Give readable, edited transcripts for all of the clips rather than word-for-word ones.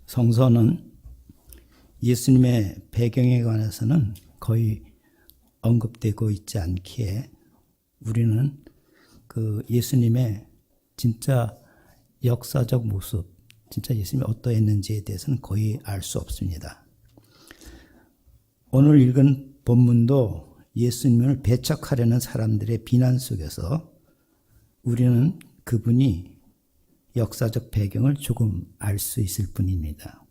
성서는 예수님의 배경에 관해서는 거의 언급되고 있지 않기에 우리는 그 예수님의 진짜 역사적 모습, 진짜 예수님이 어떠했는지에 대해서는 거의 알 수 없습니다. 오늘 읽은 본문도 예수님을 배척하려는 사람들의 비난 속에서 우리는 그분이 역사적 배경을 조금 알 수 있을 뿐입니다.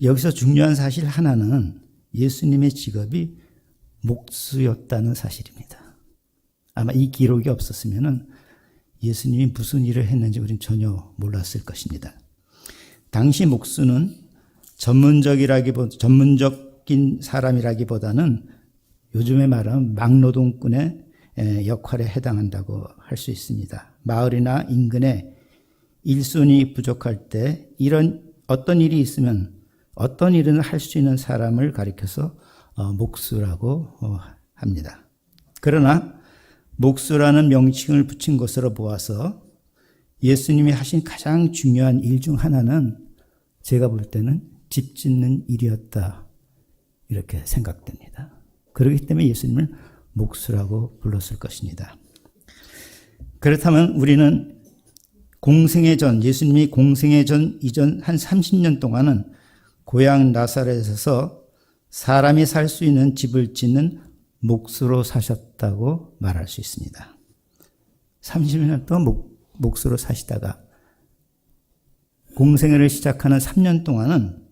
여기서 중요한 사실 하나는 예수님의 직업이 목수였다는 사실입니다. 아마 이 기록이 없었으면 예수님이 무슨 일을 했는지 우리는 전혀 몰랐을 것입니다. 당시 목수는 전문적인 사람이라기보다는 요즘에 말하면 막노동꾼의 역할에 해당한다고 할 수 있습니다. 마을이나 인근에 일손이 부족할 때 이런 어떤 일이 있으면 어떤 일을 할 수 있는 사람을 가리켜서 목수라고 합니다. 그러나 목수라는 명칭을 붙인 것으로 보아서 예수님이 하신 가장 중요한 일 중 하나는 제가 볼 때는 집 짓는 일이었다 이렇게 생각됩니다. 그렇기 때문에 예수님을 목수라고 불렀을 것입니다. 그렇다면 우리는 공생애 전, 예수님이 공생애 전 이전 한 30년 동안은 고향 나사렛에서 사람이 살 수 있는 집을 짓는 목수로 사셨다고 말할 수 있습니다. 30년 동안 목수로 사시다가 공생애를 시작하는 3년 동안은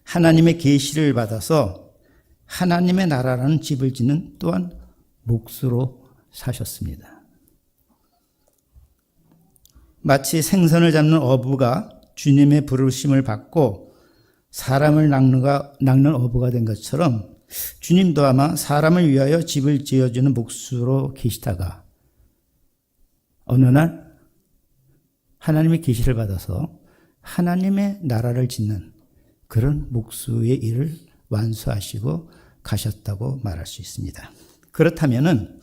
하나님의 계시를 받아서 하나님의 나라라는 집을 짓는 또한 목수로 사셨습니다. 마치 생선을 잡는 어부가 주님의 부르심을 받고 사람을 낚는 어부가 된 것처럼 주님도 아마 사람을 위하여 집을 지어주는 목수로 계시다가 어느 날 하나님의 계시를 받아서 하나님의 나라를 짓는 그런 목수의 일을 완수하시고 가셨다고 말할 수 있습니다. 그렇다면은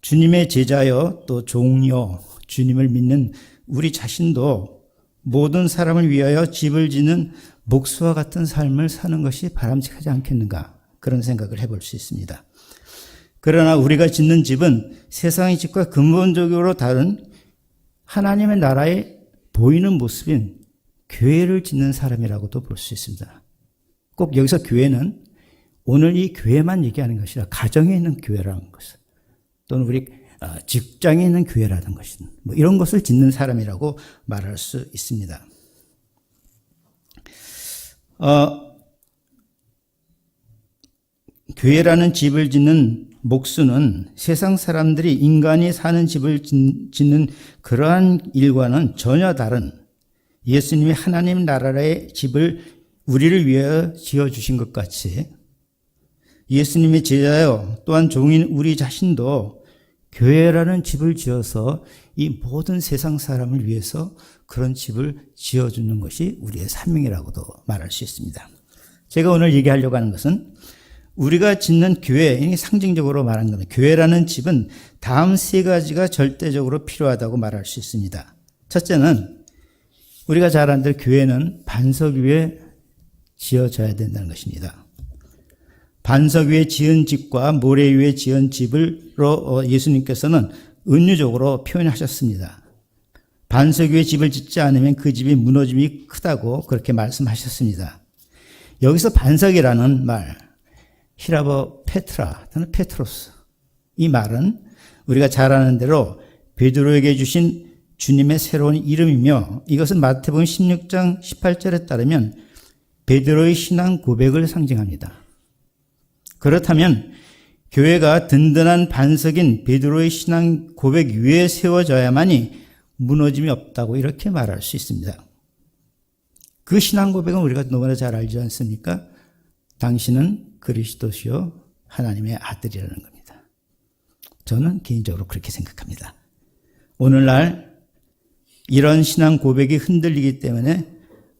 주님의 제자여 또 종이요 주님을 믿는 우리 자신도 모든 사람을 위하여 집을 짓는 목수와 같은 삶을 사는 것이 바람직하지 않겠는가 그런 생각을 해볼 수 있습니다. 그러나 우리가 짓는 집은 세상의 집과 근본적으로 다른 하나님의 나라에 보이는 모습인 교회를 짓는 사람이라고도 볼 수 있습니다. 꼭 여기서 교회는 오늘 이 교회만 얘기하는 것이 아니라 가정에 있는 교회라는 것 또는 우리 직장에 있는 교회라는 것은 이런 것을 짓는 사람이라고 말할 수 있습니다. 교회라는 집을 짓는 목수는 세상 사람들이 인간이 사는 집을 짓는 그러한 일과는 전혀 다른 예수님이 하나님 나라의 집을 우리를 위하여 지어주신 것 같이 예수님의 제자요 또한 종인 우리 자신도 교회라는 집을 지어서 이 모든 세상 사람을 위해서 그런 집을 지어주는 것이 우리의 사명이라고도 말할 수 있습니다. 제가 오늘 얘기하려고 하는 것은 우리가 짓는 교회, 이게 상징적으로 말하는 겁니다. 교회라는 집은 다음 세 가지가 절대적으로 필요하다고 말할 수 있습니다. 첫째는 우리가 잘 아는 대로 교회는 반석 위에 지어져야 된다는 것입니다. 반석 위에 지은 집과 모래 위에 지은 집으로 예수님께서는 은유적으로 표현하셨습니다. 반석 위에 집을 짓지 않으면 그 집이 무너짐이 크다고 그렇게 말씀하셨습니다. 여기서 반석이라는 말, 히라버 페트라 또는 페트로스, 이 말은 우리가 잘 아는 대로 베드로에게 주신 주님의 새로운 이름이며 이것은 마태복음 16장 18절에 따르면 베드로의 신앙 고백을 상징합니다. 그렇다면 교회가 든든한 반석인 베드로의 신앙 고백 위에 세워져야만이 무너짐이 없다고 이렇게 말할 수 있습니다. 그 신앙 고백은 우리가 너무나 잘 알지 않습니까? 당신은 그리스도시요 하나님의 아들이라는 겁니다. 저는 개인적으로 그렇게 생각합니다. 오늘날 이런 신앙 고백이 흔들리기 때문에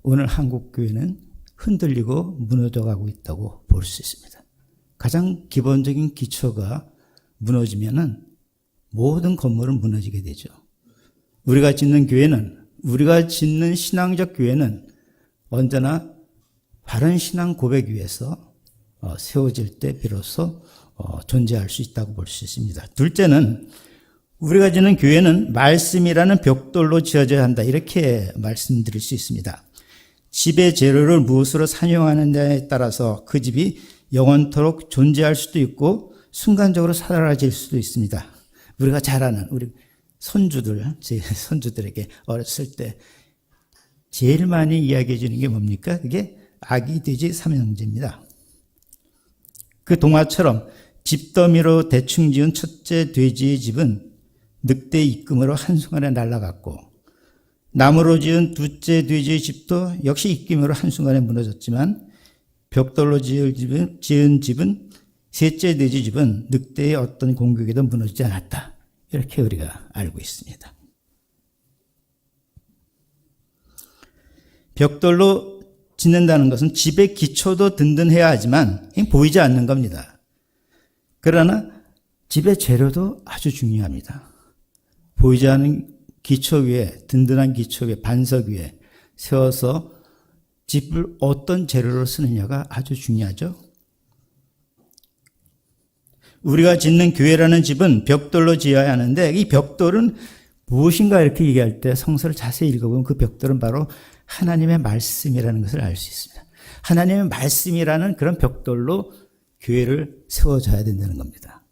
오늘 한국 교회는 흔들리고 무너져가고 있다고 볼 수 있습니다. 가장 기본적인 기초가 무너지면은 모든 건물은 무너지게 되죠. 우리가 짓는 교회는 우리가 짓는 신앙적 교회는 언제나 바른 신앙 고백 위에서 세워질 때 비로소 존재할 수 있다고 볼 수 있습니다. 둘째는 우리가 짓는 교회는 말씀이라는 벽돌로 지어져야 한다. 이렇게 말씀드릴 수 있습니다. 집의 재료를 무엇으로 사용하느냐에 따라서 그 집이 영원토록 존재할 수도 있고 순간적으로 사라질 수도 있습니다. 우리가 잘 아는 우리 손주들, 제 손주들에게 어렸을 때 제일 많이 이야기해 주는 게 뭡니까? 그게 아기 돼지 삼형제입니다. 그 동화처럼 집더미로 대충 지은 첫째 돼지의 집은 늑대 입김으로 한순간에 날아갔고, 나무로 지은 둘째 돼지의 집도 역시 입김으로 한순간에 무너졌지만, 벽돌로 지은 집은 셋째 돼지 집은 늑대의 어떤 공격에도 무너지지 않았다. 이렇게 우리가 알고 있습니다. 벽돌로 짓는다는 것은 집의 기초도 든든해야 하지만 보이지 않는 겁니다. 그러나 집의 재료도 아주 중요합니다. 보이지 않는 기초 위에, 든든한 기초 위에, 반석 위에 세워서 집을 어떤 재료로 쓰느냐가 아주 중요하죠. 우리가 짓는 교회라는 집은 벽돌로 지어야 하는데, 이 벽돌은 무엇인가 이렇게 얘기할 때 성서를 자세히 읽어보면 그 벽돌은 바로 하나님의 말씀이라는 것을 알 수 있습니다. 하나님의 말씀이라는 그런 벽돌로 교회를 세워줘야 된다는 겁니다.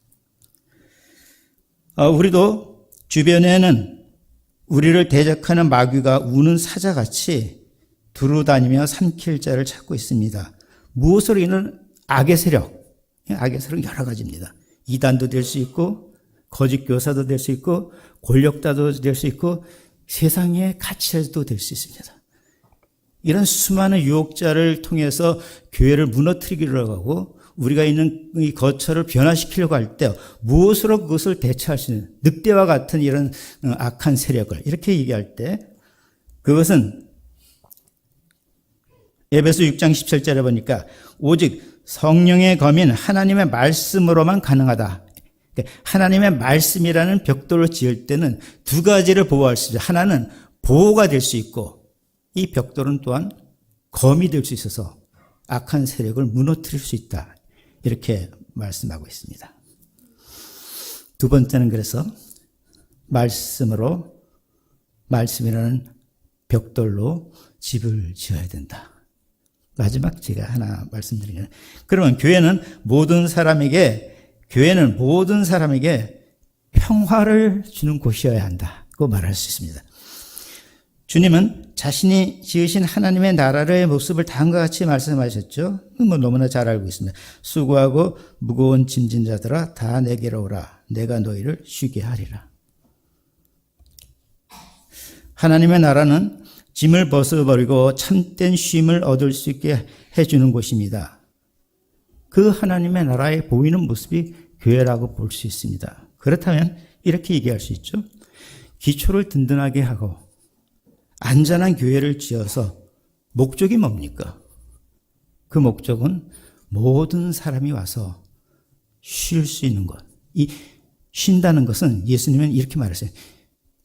우리도 주변에는 우리를 대적하는 마귀가 우는 사자같이 두루다니며 삼킬 자를 찾고 있습니다. 무엇으로 인한 악의 세력 여러 가지입니다. 이단도 될 수 있고, 거짓 교사도 될 수 있고, 권력자도 될 수 있고, 세상의 가치도 될 수 있습니다. 이런 수많은 유혹자를 통해서 교회를 무너뜨리기로 하고 우리가 있는 이 거처를 변화시키려고 할 때 무엇으로 그것을 대처할 수 있는, 늑대와 같은 이런 악한 세력을 이렇게 얘기할 때 그것은 에베소 6장 17절에 보니까 오직 성령의 검인 하나님의 말씀으로만 가능하다. 하나님의 말씀이라는 벽돌을 지을 때는 두 가지를 보호할 수 있어요. 하나는 보호가 될 수 있고, 이 벽돌은 또한 검이 될 수 있어서 악한 세력을 무너뜨릴 수 있다. 이렇게 말씀하고 있습니다. 두 번째는 그래서 말씀이라는 벽돌로 집을 지어야 된다. 마지막 제가 하나 말씀드리면, 그러면 교회는 모든 사람에게 평화를 주는 곳이어야 한다고 말할 수 있습니다. 주님은 자신이 지으신 하나님의 나라의 모습을 다음과 같이 말씀하셨죠. 너무나 잘 알고 있습니다. 수고하고 무거운 짐진 자들아 다 내게로 오라. 내가 너희를 쉬게 하리라. 하나님의 나라는 짐을 벗어버리고 참된 쉼을 얻을 수 있게 해주는 곳입니다. 그 하나님의 나라에 보이는 모습이 교회라고 볼 수 있습니다. 그렇다면 이렇게 얘기할 수 있죠. 기초를 든든하게 하고 안전한 교회를 지어서 목적이 뭡니까? 그 목적은 모든 사람이 와서 쉴 수 있는 것. 이 쉰다는 것은 예수님은 이렇게 말했어요.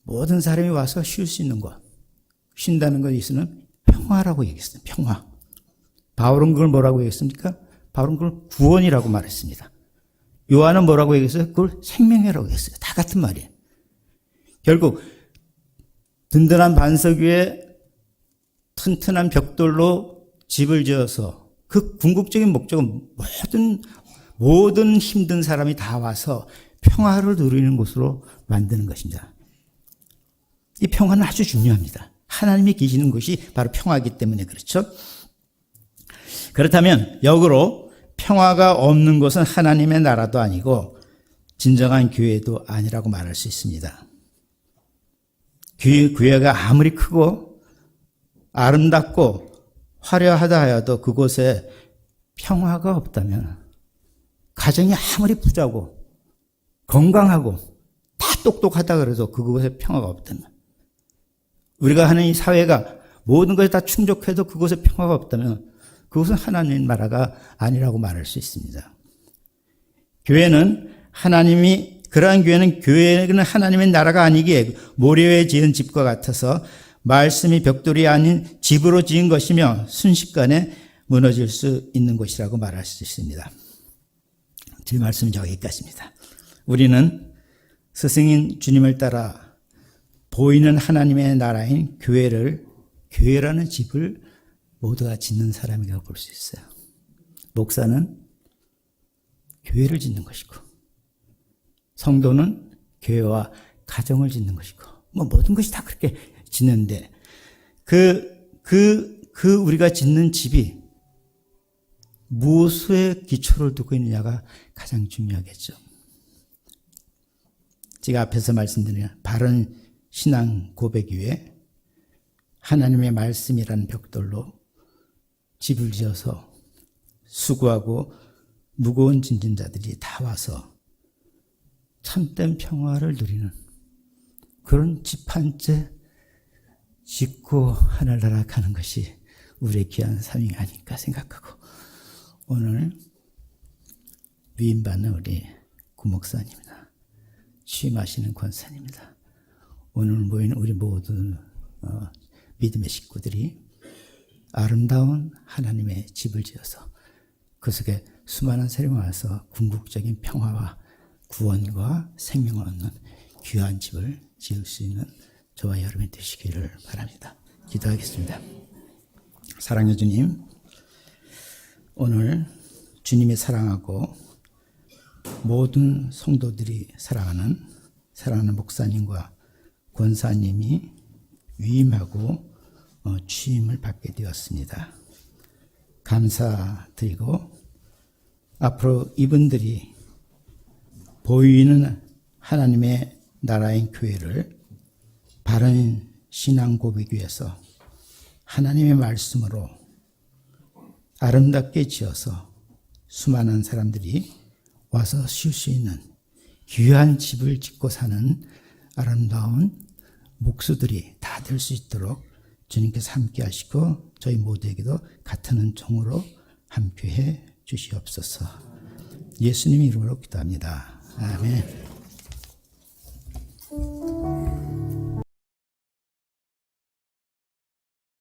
모든 사람이 와서 쉴 수 있는 것. 쉰다는 것 예수는 평화라고 얘기했어요. 평화. 바울은 그걸 뭐라고 얘기했습니까? 바울은 그걸 구원이라고 말했습니다. 요한은 뭐라고 얘기했어요? 그걸 생명이라고 했어요. 다 같은 말이에요. 결국 든든한 반석 위에 튼튼한 벽돌로 집을 지어서 그 궁극적인 목적은 모든 힘든 사람이 다 와서 평화를 누리는 곳으로 만드는 것입니다. 이 평화는 아주 중요합니다. 하나님이 계시는 곳이 바로 평화이기 때문에 그렇죠. 그렇다면 역으로 평화가 없는 곳은 하나님의 나라도 아니고 진정한 교회도 아니라고 말할 수 있습니다. 교회가 아무리 크고 아름답고 화려하다 하여도 그곳에 평화가 없다면, 가정이 아무리 부자고 건강하고 다 똑똑하다 그래도 그곳에 평화가 없다면, 우리가 하는 이 사회가 모든 것이 다 충족해도 그곳에 평화가 없다면 그것은 하나님 나라가 아니라고 말할 수 있습니다. 교회는 교회는 하나님의 나라가 아니기에 모래에 지은 집과 같아서 말씀이 벽돌이 아닌 집으로 지은 것이며 순식간에 무너질 수 있는 곳이라고 말할 수 있습니다. 제 말씀은 여기까지입니다. 우리는 스승인 주님을 따라 보이는 하나님의 나라인 교회라는 집을 모두가 짓는 사람이라고 볼 수 있어요. 목사는 교회를 짓는 것이고, 성도는 교회와 가정을 짓는 것이고, 모든 것이 다 그렇게 짓는데, 우리가 짓는 집이 무엇에 기초를 두고 있느냐가 가장 중요하겠죠. 제가 앞에서 말씀드린 바른 신앙 고백 위에 하나님의 말씀이라는 벽돌로 집을 지어서 수고하고 무거운 짐진 자들이 다 와서 참된 평화를 누리는 그런 집 한 채 짓고 하늘나라 가는 것이 우리의 귀한 삶이 아닐까 생각하고, 오늘 위임받는 우리 구목사님이나 취임하시는 권사님입니다. 오늘 모인 우리 모든 믿음의 식구들이 아름다운 하나님의 집을 지어서 그 속에 수많은 세력이 와서 궁극적인 평화와 구원과 생명을 얻는 귀한 집을 지을 수 있는 저와 여러분이 되시기를 바랍니다. 기도하겠습니다. 사랑해 주님, 오늘 주님이 사랑하고 모든 성도들이 사랑하는 목사님과 권사님이 위임하고 취임을 받게 되었습니다. 감사드리고 앞으로 이분들이 보이는 하나님의 나라인 교회를 바른 신앙 고백 위에서 하나님의 말씀으로 아름답게 지어서 수많은 사람들이 와서 쉴 수 있는 귀한 집을 짓고 사는 아름다운 목수들이 다 될 수 있도록 주님께서 함께 하시고 저희 모두에게도 같은 은총으로 함께해 주시옵소서. 예수님 이름으로 기도합니다. 아멘.